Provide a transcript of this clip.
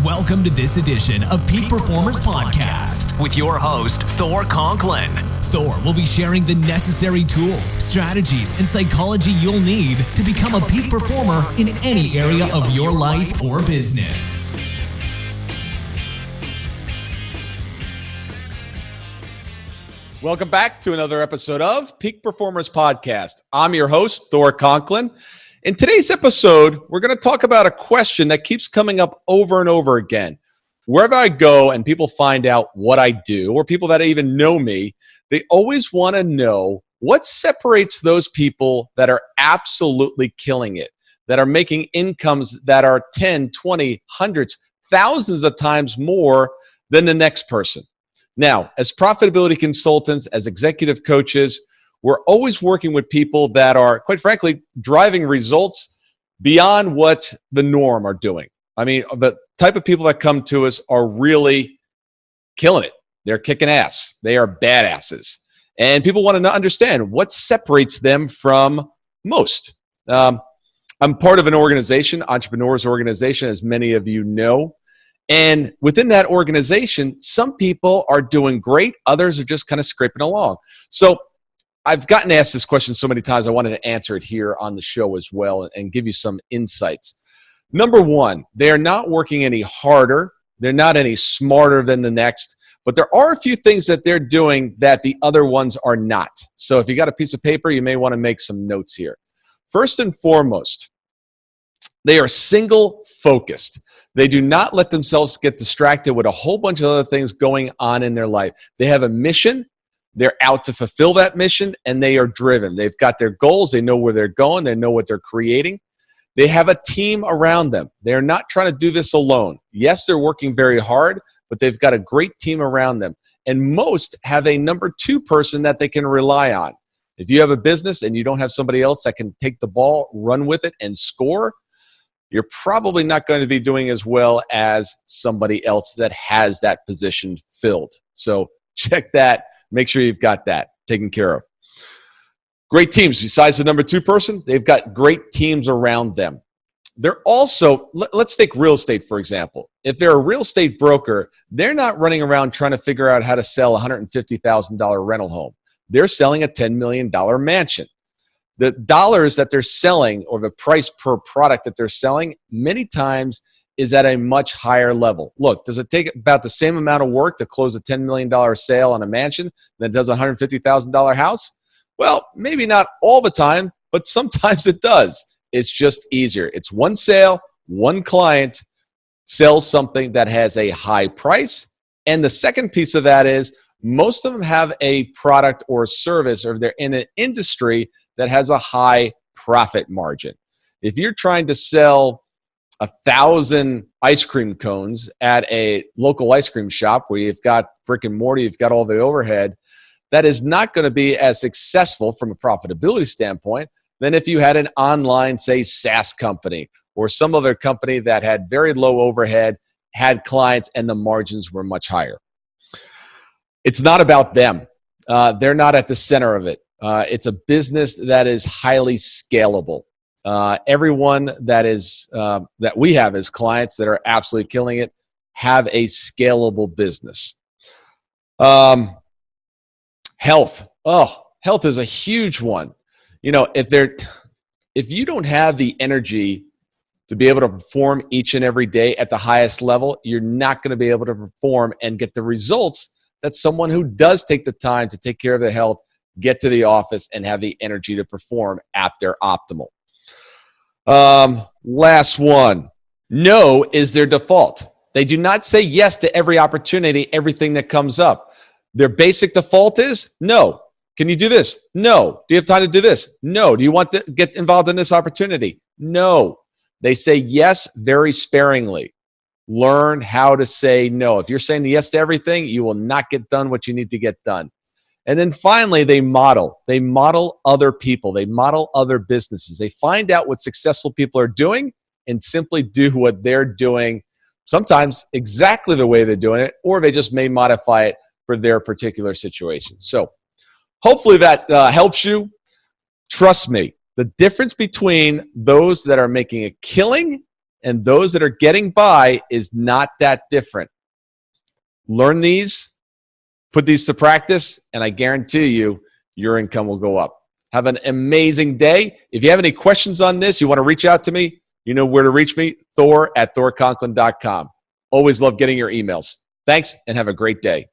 Welcome to this edition of Peak Performers Podcast with your host, Thor Conklin. Thor will be sharing the necessary tools, strategies, and psychology you'll need to become a peak performer in any area of your life or business. Welcome back to another episode of Peak Performers Podcast. I'm your host, Thor Conklin. In today's episode, we're going to talk about a question that keeps coming up over and over again. Wherever I go and people find out what I do, or people that even know me, they always want to know what separates those people that are absolutely killing it, that are making incomes that are 10, 20, hundreds, thousands of times more than the next person. Now, as profitability consultants, as executive coaches, we're always working with people that are, quite frankly, driving results beyond what the norm are doing. I mean, the type of people that come to us are really killing it. They're kicking ass. They are badasses. And people want to understand what separates them from most. I'm part of an organization, Entrepreneurs Organization, as many of you know. And within that organization, some people are doing great. Others are just kind of scraping along. So I've gotten asked this question so many times, I wanted to answer it here on the show as well and give you some insights. Number one, they're not working any harder. They're not any smarter than the next. But there are a few things that they're doing that the other ones are not. So if you got a piece of paper, you may want to make some notes here. First and foremost, they are single-focused. They do not let themselves get distracted with a whole bunch of other things going on in their life. They have a mission. They're out to fulfill that mission, and they are driven. They've got their goals. They know where they're going. They know what they're creating. They have a team around them. They're not trying to do this alone. Yes, they're working very hard, but they've got a great team around them. And most have a number two person that they can rely on. If you have a business and you don't have somebody else that can take the ball, run with it, and score, you're probably not going to be doing as well as somebody else that has that position filled. So check that. Make sure you've got that taken care of. Great teams. Besides the number two person, they've got great teams around them. They're also, let's take real estate, for example. If they're a real estate broker, they're not running around trying to figure out how to sell a $150,000 rental home. They're selling a $10 million mansion. The dollars that they're selling or the price per product that they're selling many times is at a much higher level. Look, does it take about the same amount of work to close a $10 million sale on a mansion than it does a $150,000 house? Well, maybe not all the time, but sometimes it does. It's just easier. It's one sale, one client sells something that has a high price. And the second piece of that is most of them have a product or service, or they're in an industry that has a high profit margin. If you're trying to sell 1,000 ice cream cones at a local ice cream shop where you've got brick and mortar, you've got all the overhead, that is not going to be as successful from a profitability standpoint than if you had an online, say, SaaS company or some other company that had very low overhead, had clients, and the margins were much higher. It's not about them. They're not at the center of it. It's a business that is highly scalable. Everyone that we have as clients that are absolutely killing it have a scalable business. Health. Health is a huge one. You know, if you don't have the energy to be able to perform each and every day at the highest level, you're not going to be able to perform and get the results that someone who does take the time to take care of their health, get to the office, and have the energy to perform at their optimal. Last one. No is their default. They do not say yes to every opportunity, everything that comes up. Their basic default is no. Can you do this? No. Do you have time to do this? No. Do you want to get involved in this opportunity? No. They say yes very sparingly. Learn how to say no. If you're saying yes to everything, you will not get done what you need to get done. And then finally, they model. They model other people. They model other businesses. They find out what successful people are doing and simply do what they're doing, sometimes exactly the way they're doing it, or they just may modify it for their particular situation. So hopefully that helps you. Trust me, the difference between those that are making a killing and those that are getting by is not that different. Learn these, put these to practice, and I guarantee you, your income will go up. Have an amazing day. If you have any questions on this, you want to reach out to me, you know where to reach me, Thor@thorconklin.com. Always love getting your emails. Thanks, and have a great day.